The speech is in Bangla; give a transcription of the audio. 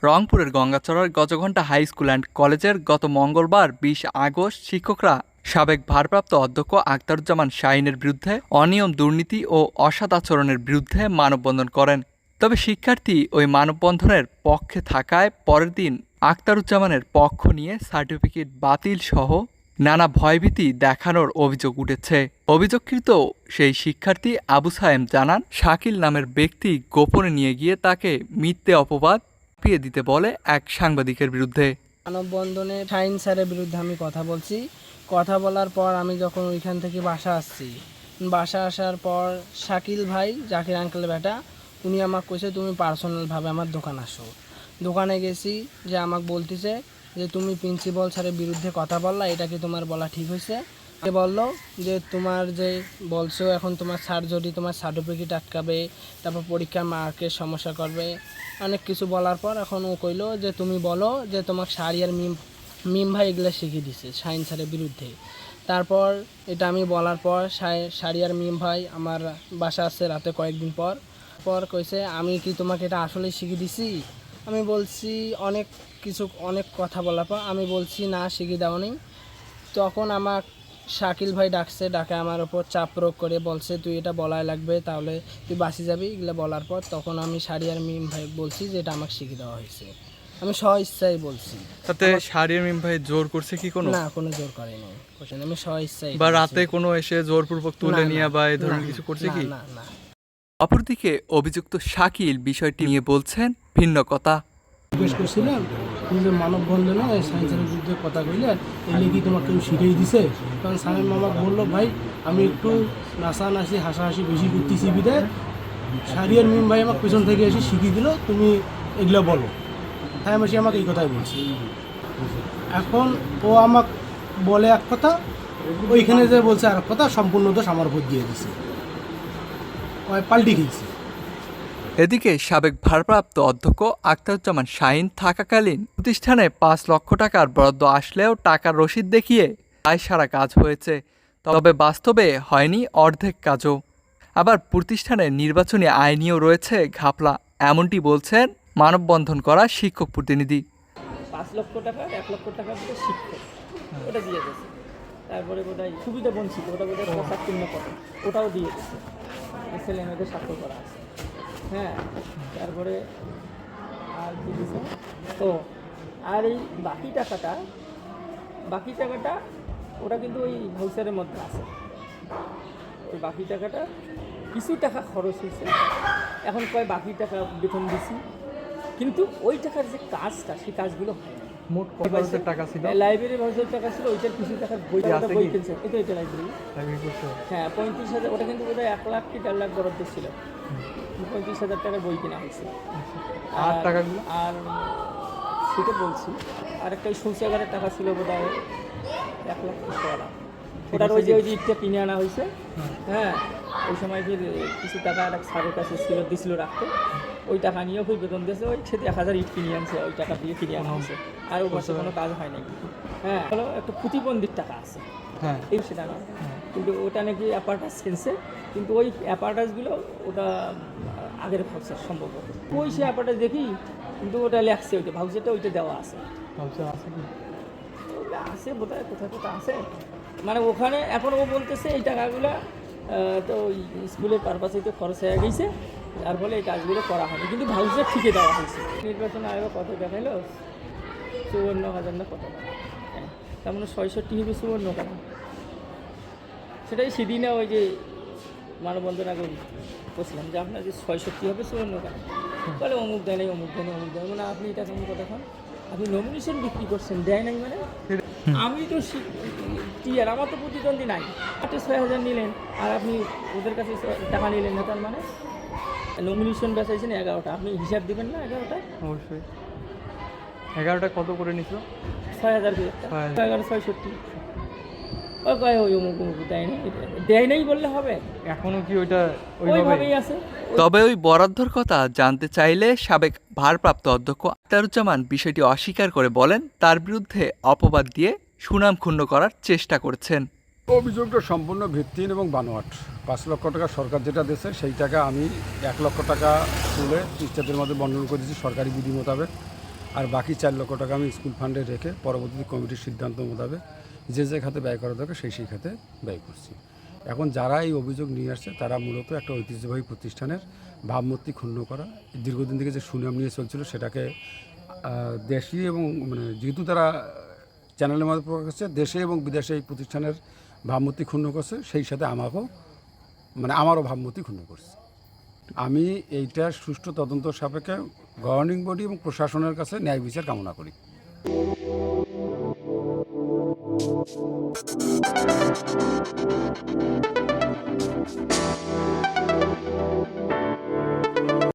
রংপুরের গঙ্গাচড়ার গজঘণ্টা হাই স্কুল অ্যান্ড কলেজের গত মঙ্গলবার ২০ আগস্ট শিক্ষকরা সাবেক ভারপ্রাপ্ত অধ্যক্ষ আখতারুজ্জামান শাহীনের বিরুদ্ধে অনিয়ম, দুর্নীতি ও অসৎ আচরণের বিরুদ্ধে মানববন্ধন করেন। তবে শিক্ষার্থী ওই মানববন্ধনের পক্ষে থাকায় পরের দিন আখতারুজ্জামানের পক্ষ নিয়ে সার্টিফিকেট বাতিল সহ নানা ভয়ভীতি দেখানোর অভিযোগ উঠেছে। অভিযোগকৃত সেই শিক্ষার্থী আবু সায়েম জানান, শাকিল নামের ব্যক্তি গোপনে নিয়ে গিয়ে তাকে মিথ্যে অপবাদ চাপিয়ে দিতে বলে এক সাংবাদিকের বিরুদ্ধে। মানববন্ধনে শাহীন স্যারের বিরুদ্ধে আমি কথা বলছি। কথা বলার পর আমি যখন ওইখান থেকে বাসা আসার পর শাকিল ভাই, জাকির আঙ্কেলের বেটা, উনি আমাকে কইছে তুমি পার্সোনালভাবে আমার দোকান আসো। দোকানে গেছি, যে আমাকে বলতেছে যে তুমি প্রিন্সিপাল স্যারের বিরুদ্ধে কথা বললা, এটা কি তোমার বলা ঠিক হয়েছে? সে বললো যে তোমার যে বলছো এখন তোমার স্যার যদি তোমার সার্টিফিকেট আটকাবে, তারপর পরীক্ষার মার্কের সমস্যা করবে, অনেক কিছু বলার পর এখন ও কইলো যে তুমি বলো যে তোমাকে শাহরিয়ার মিম ভাই এগুলো শিখিয়ে দিছে শাহীন স্যারের বিরুদ্ধে। তারপর এটা আমি বলার পর শাহরিয়ার মিম ভাই আমার বাসা আসছে রাতে কয়েকদিন পর কইছে আমি কি তোমাকে এটা আসলেই শিখিয়ে দিছি? আমি বলছি অনেক কথা বলার পর আমি বলছি না, শিখিয়ে দাও নি। তখন আমার শাকিল ভাই ডাকে আমার ওপর চাপ প্রয়োগ করে বলছে তুই এটা বলাই লাগবে, তাহলে তুই বাসি যাবি। এগুলো বলার পর তখন আমি শাহরিয়ার মিম ভাই বলছি যে এটা আমাকে শিখিয়ে দেওয়া হয়েছে। আমি স্ব ইচ্ছাই বলছি। তাতে শাহরিয়ার মিম ভাই জোর করছে কি? না, কোনো জোর করে নাই। আমি স্ব ইচ্ছাই বা রাতে কোনো এসে জোরপূর্বক তুলে নিয়ে বা এই ধরনের কিছু করছে কি? না। অপরদিকে অভিযুক্ত শাকিল বিষয়টি নিয়ে বলছেন ভিন্ন কথা। জিজ্ঞেস করছিলাম তুমি যে মানববন্ধনে সায়েন্সের বিরুদ্ধে কথা কইলে এলে কি তোমাকে কেউ শিখিয়ে দিছে? কারণ সায়েম মামা বললো ভাই আমি একটু নাচানাচি হাসাহাসি বেশি করতেছি বিদায় শাহরিয়ার মিম ভাই আমাকে পেছন থেকে এসে শিখিয়ে দিল তুমি এগুলো বলো। তাই আমি আমাকে এই কথাই বলছি। এখন ও আমাকে বলে এক কথা, ওইখানে যে বলছে আর এক কথা, সম্পূর্ণ দোষ আমার উপর দিয়ে দিছে, পাল্টি খেয়েছে। এদিকে সাবেক ভারপ্রাপ্ত অধ্যক্ষ আখতারুজ্জামান শাহীন থাকাকালীন প্রতিষ্ঠানে ৫ লক্ষ টাকার বরাদ্দ আসলেও টাকার রসিদ দেখিয়ে দায় সারা কাজ হয়েছে, তবে বাস্তবে হয়নি অর্ধেক কাজও। আবার প্রতিষ্ঠানের নির্বাচনী আয় নিয়েও রয়েছে ঘাপলা, এমনটি বলছেন মানববন্ধন করা শিক্ষক প্রতিনিধি। ৫ লক্ষ টাকা ১ লক্ষ টাকা দিয়ে শিক্ষক ওটা দিয়ে গেছে। তারপরে বোধহয় সুবিধা বঞ্চিত ওটা বোধহয় পোশাক কিনে করে ওটাও দিয়ে গেছে, ছেলে মেয়েদের স্বাক্ষর করা আছে। হ্যাঁ, তারপরে আর কি দিছে তো, আর এই বাকি টাকাটা ওটা কিন্তু ওই ভাউচারের মধ্যে আছে। ওই বাকি টাকাটা কিছু টাকা খরচ হয়েছে, এখন কয় বাকি টাকা বেতন দিছি, কিন্তু ওই টাকার যে কাজটা সেই কাজগুলো হয় না। মোট কত টাকা ছিল? লাইব্রেরি ভাউচার টাকা ছিল, ওইটার কিছু টাকার বই কিনছে। এটা লাইব্রেরি, হ্যাঁ ৩৫,০০০, ওটা কিন্তু বোধহয় ১ লাখ কি ১.৫ লাখ বরাদ্দ ছিল, ৩৫,০০০ টাকার বই কেনা হয়েছে। আর টাকাগুলো আর সেটা বলছি, আর একটা শৌচাগারের টাকা ছিল বোধহয় ১ লাখ ৬ লাখ, ওটার ওই যে ইটটা কিনে আনা হয়েছে। হ্যাঁ, ওই সময় যে কিছু টাকা এক স্যারের কাছে দিছিল রাখতে, ওই টাকা নিয়েও খুব বেতন দিয়েছে, ওই ১,০০০ ইট কিনে আনছে, ওই টাকা দিয়ে কিনে আনা হয়েছে। আর ওর পাশে কোনো কাজ হয় নাকি। হ্যাঁ, হলো একটা প্রতিবন্ধীর টাকা আছে, এই সেটা না, কিন্তু ওটা নাকি অ্যাপার্টাস কিনছে, কিন্তু ওই অ্যাপার্টাসগুলো ওটা আগের ভাউচার সম্ভব। ওই সে অ্যাপার্টাস দেখি, কিন্তু ওটা লেখছে ওইটা ভাউচারটা ওইটা দেওয়া আছে। আছে বোধহয় কোথায় আছে, মানে ওখানে এখন ও বলতেছে এই টাকাগুলো তো ওই স্কুলের পারপাসে তো খরচ হয়ে গেছে, যার ফলে এই কাজগুলো করা হয়নি, কিন্তু ভাউচার ঠিকই দেওয়া হয়েছে। নির্বাচন আয়োগ কত দেখাইলো? ৫৪,০০০ না কত, তার মানে ৬৬ হবে ৫৪ কেন? সেটাই সেদিনে ওই যে মানববন্ধন আগে বলছিলাম যে আপনার যে ৬৬ হবে ৫৪ কেন? বলে অমুক দেয় নাই, মানে আপনি এটা কেমন কথা খান? আপনি নমিনেশন বিক্রি করছেন, দেয় নাই মানে? আমি তো টিয়ার, আমার তো প্রতিদ্বন্দ্বী নাই, আপনি ৬,০০০ নিলেন আর আপনি ওদের কাছে টাকা নিলেন না, তার মানে নমিনেশন বেচাইছেন ১১টা, আপনি হিসাব দেবেন না ১১টা? অবশ্যই। ১১টা কত করে নিছিল? ৬,০০০ করে, ৬৬ ও কয় ওই অমুক দেয় নাই বললে হবে? এখনো কি ওইটা ওইভাবেই আছে। তবে ওই বরাদ্দর কথা জানতে চাইলে সাবেক ভারপ্রাপ্ত অধ্যক্ষ আখতারুজ্জামান বিষয়টি অস্বীকার করে বলেন তার বিরুদ্ধে অপবাদ দিয়ে সুনাম ক্ষুণ্ণ করার চেষ্টা করছেন। অভিযোগটা সম্পূর্ণ ভিত্তিহীন এবং বানোয়াট। ৫ লক্ষ টাকা সরকার যেটা দিয়েছে সেই টাকা আমি ১ লক্ষ টাকা তুলে টিচারদের মধ্যে বন্টন করে দিয়েছি সরকারি বিধি মোতাবেক। আর বাকি 4 লক্ষ টাকা আমি স্কুল ফান্ডে রেখে পরবর্তী কমিটির সিদ্ধান্ত মোতাবেক যে খাতে ব্যয় করা দরকার সেই খাতে ব্যয় করছি। এখন যারা এই অভিযোগ নিয়ে আসছে তারা মূলত একটা ঐতিহ্যবাহী প্রতিষ্ঠানের ভাবমূর্তি ক্ষুণ্ণ করা, দীর্ঘদিন থেকে যে সুনাম নিয়ে চলছিল সেটাকে দেশি এবং মানে যেহেতু তারা চ্যানেলের মধ্যে প্রকাশ করছে দেশে এবং বিদেশে এই প্রতিষ্ঠানের ভাবমূর্তি ক্ষুণ্ণ করছে, সেই সাথে আমারও ভাবমূর্তি ক্ষুণ্ণ করছে। আমি এইটার সুষ্ঠু তদন্ত সাপেক্ষে গভর্নিং বডি এবং প্রশাসনের কাছে ন্যায় বিচার কামনা করি।